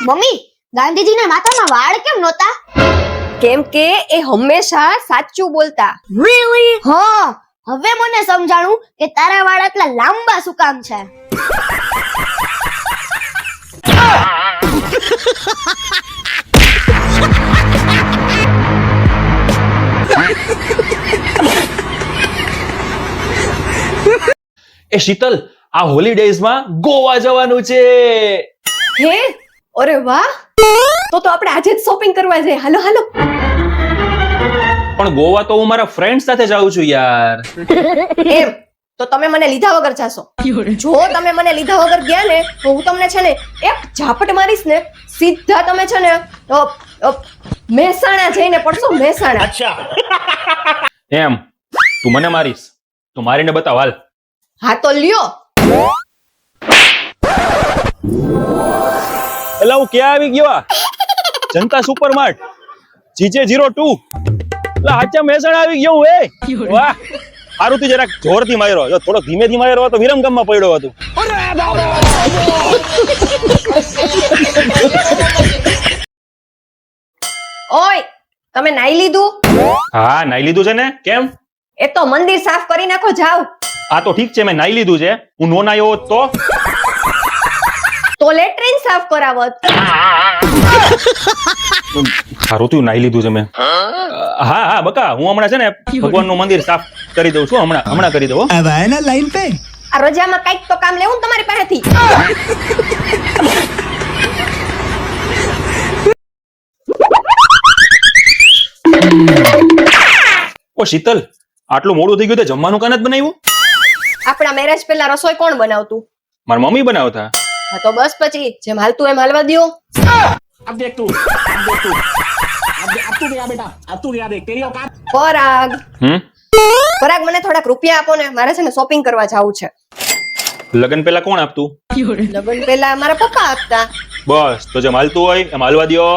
Mummy, ગાંધીજીના માથામાં વાળ કેમ નહોતા? કેમ કે એ હંમેશા સાચું બોલતા. Really? હા, હવે મને સમજાણું કે તારા વાળ આટલા લાંબા શું કામ છે. એ શીતલ, આ હોલીડેઝ માં ગોવા જવાનું છે. હે, અરે વાહ, તો આપણે આજે જ શોપિંગ કરવા જઈએ. હાલો હાલો. પણ ગોવા તો હું મારા ફ્રેન્ડ સાથે જાઉં છું યાર. એમ તો તમે મને લીધા વગર જાશો. જો તમે મને લીધા વગર ગયા ને તો હું તમને છે ને એક ઝાપટ મારીશ ને સીધા તમે છે ને મહેસાણા જઈને પડશો. મહેસાણા. એમ તું મને મારીશ તો મારીને બતાવ હાલ. હા તો લ્યો. એટલે હું ક્યાં આવી ગયો? જનતા સુપરમાર્ટ GJ02. એટલે આચા મહેસાણા આવી ગયો હું. વાહ, સારું તું જરાક જોરથી માર્યો. જો થોડો ધીમેથી માર્યો હોત તો વિરમગામમાં પડ્યો હતો. ઓય, તમે નાઈ લીધું? હા, નાઈ લીધું છે ને. કેમ? એ તો મંદિર સાફ કરી નાખો. જાઓ. આ તો ઠીક છે, મેં નાઈ લીધું છે. હું નો નાયો હોત તો લેટ્રિન સાફ કરાવત. સારું તું નાઈ લીધું છે મેં. હા હા બકા, હું હમણાં છે ને ભગવાનનું મંદિર સાફ કરી દઉં છું. હમણાં કરી દઉં. अब आए ना लाइन पे. આ રજામાં કઈક તો કામ લેવું ને તમારી પાસેથી. ઓ શીતલ, આટલું મોડું થઈ ગયું તો જમવાનું કાન જ બનાવ્યું? આપણા મેરેજ પહેલા રસોઈ કોણ બનાવતું? મારી મમ્મી બનાવતા. હા તો બસ પછી જેમ હાલતું એમ હાલવા દ્યો. अब देख तू अब तू गया बेटा, अब तू गया देख तेरी औकात. પરાગ, હમ પરાગ મને થોડાક રૂપિયા આપો ને, મારે છે ને શોપિંગ કરવા જવું છે. લગન પેલા કોણ આપતું? લગ્ન પહેલા મારા પપ્પા આપતા. બસ તો જેમ હાલતું હોય એમ હાલવા દ્યો.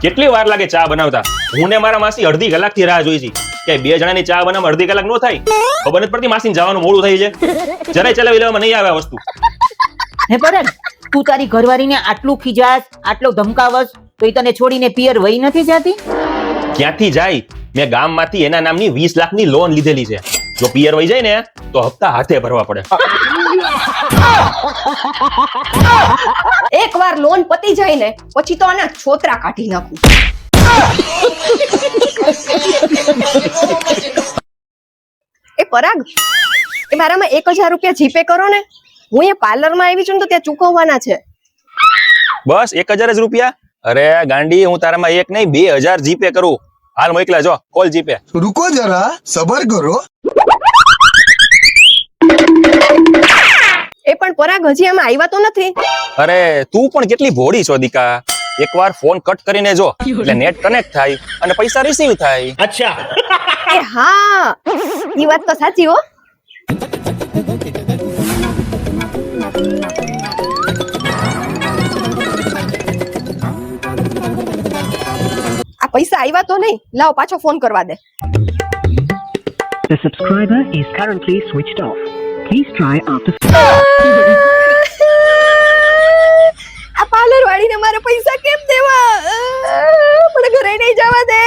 કેટલી વાર લાગે ચા બનાવતા? હું ને મારા માસી અડધી કલાકથી રાહ જોઈ છે કે 2 જણાની ચા બનાવવામાં અડધી કલાક નો થાય. ખબર નથી પડતી માસીને જવાનું મોડું થઈ છે. જરાય ચલાવી લેવામાં નહીં આવે આ વસ્તુ. હે પરેશ, તું તારી ઘરવાળીને આટલું ખીજાસ, આટલો ધમકાવસ તો એ તને છોડીને પિયર વહી નથી જાતી? ક્યાંથી જાય? મેં ગામમાંથી એના નામની 20 લાખની લોન લીધેલી છે. જો પિયર વહી જાય ને તો હપ્તા હાથે ભરવા પડે. એકવાર લોન પતી જાય ને પછી તો આના છોતરા કાઢી નાખું. એ પરાગ, એ મારામાં 1000 રૂપિયા જીપે કરો ને. હું અહીંયા પાર્લરમાં આવી છું ને તો ત્યાં ચૂકવવાના છે. બસ 1000 જ રૂપિયા? અરે ગાંડી, હું તારામાં 1 નહીં 2000 જીપે કરું. હાલ મોકલા, જો કોલ જીપે. रुको जरा सबर करो. એ પણ પરાગ હજી આમાં આવ્યા તો નથી. અરે તું પણ કેટલી ભોળી છો દીકા. એકવાર ફોન કટ કરીને જો એટલે નેટ કનેક્ટ થાય અને પૈસા રિસીવ થાય. अच्छा એ હા, ઈ વાત તો સાચી હો. આ પૈસા આવ્યા તો નહીં. લાવ પાછો ફોન કરવા દે. The subscriber is currently switched off. Please try after. આ પાર્લર વાળીને મારા પૈસા કેમ દેવા? પણ ઘરે નહીં જવા દે.